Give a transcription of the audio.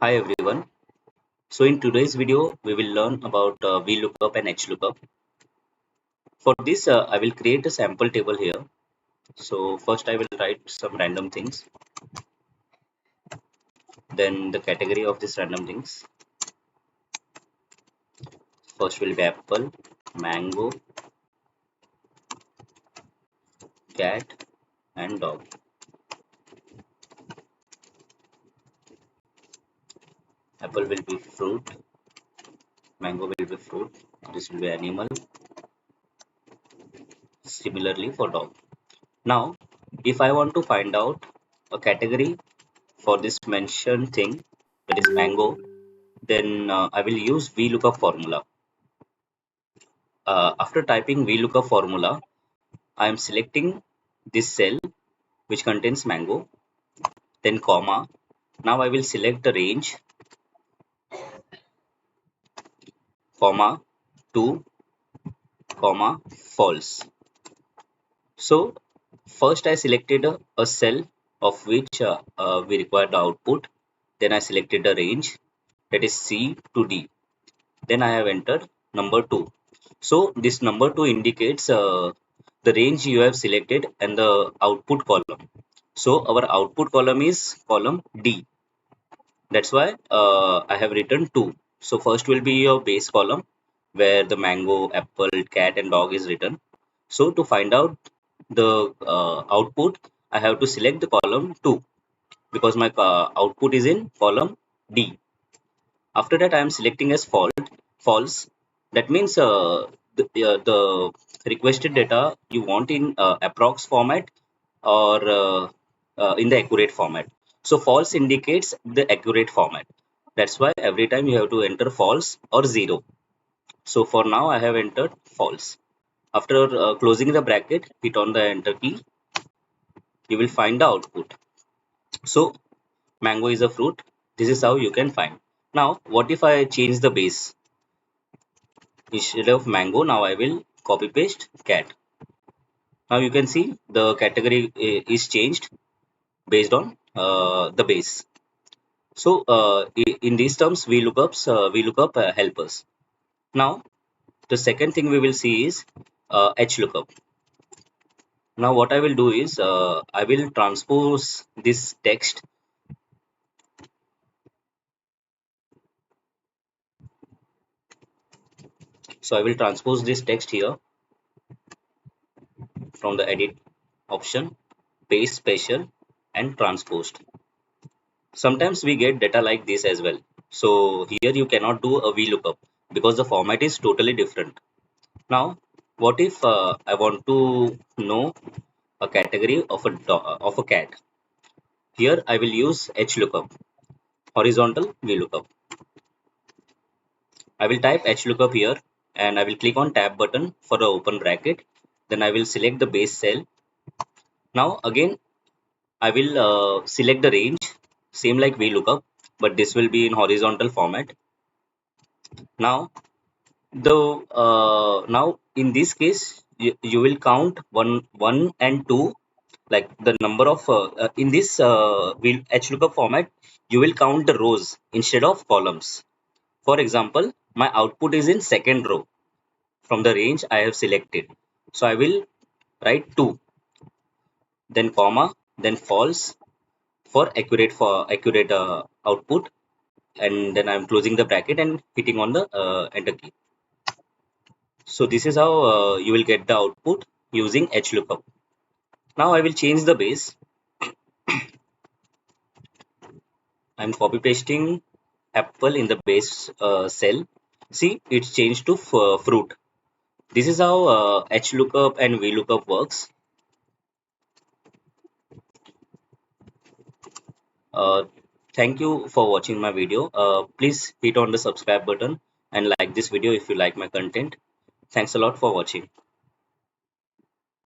Hi everyone. So in today's video, we will learn about vlookup and hlookup. For this, I will create a sample table here. So first I will write some random things, then the category of these random things. First will be apple, mango, cat, and dog. Apple will be fruit, mango will be fruit, this will be animal, similarly for dog. Now, if I want to find out a category for this mentioned thing, that is mango, then I will use vlookup formula. After typing vlookup formula, I am selecting this cell which contains mango, then comma. Now I will select the range, comma, to, comma, false. So first I selected a cell of which we require the output. Then I selected the range, that is C to D. Then I have entered number 2. So this number 2 indicates the range you have selected and the output column. So our output column is column D. That's why I have written 2. So first will be your base column where the mango, apple, cat and dog is written. So to find out the output, I have to select the column 2 because my output is in column D. After that, I am selecting as false. That means the requested data you want in approx format or in the accurate format. So false indicates the accurate format. That's why every time you have to enter false or 0. So for now, I have entered false. After closing the bracket, hit on the enter key. You will find the output. So mango is a fruit. This is how you can find. Now, what if I change the base? Instead of mango, now I will copy paste cat. Now you can see the category is changed based on the base. So in these terms, VLOOKUP help us. Now the second thing we will see is hlookup. Now what I will do is I will transpose this text. So I will transpose this text here from the edit option, paste special and transposed. Sometimes we get data like this as well. So here you cannot do a VLOOKUP because the format is totally different. Now, what if I want to know a category of a cat? Here I will use hlookup, horizontal VLOOKUP. I will type hlookup here and I will click on tab button for the open bracket. Then I will select the base cell. Now again I will select the range, same like VLOOKUP, but this will be in horizontal format. Now now in this case you will count one and 2, like the number of in this hlookup format you will count the rows instead of columns. For example, my output is in second row from the range I have selected, so I will write 2, then comma, then false for accurate output, and then I'm closing the bracket and hitting on the enter key. So this is how you will get the output using hlookup. Now I will change the base. I'm copy pasting apple in the base cell. See, it's changed to fruit. This is how hlookup and vlookup works. Uh, Thank you for watching my video. Please hit on the subscribe button and like this video if you like my content. Thanks a lot for watching.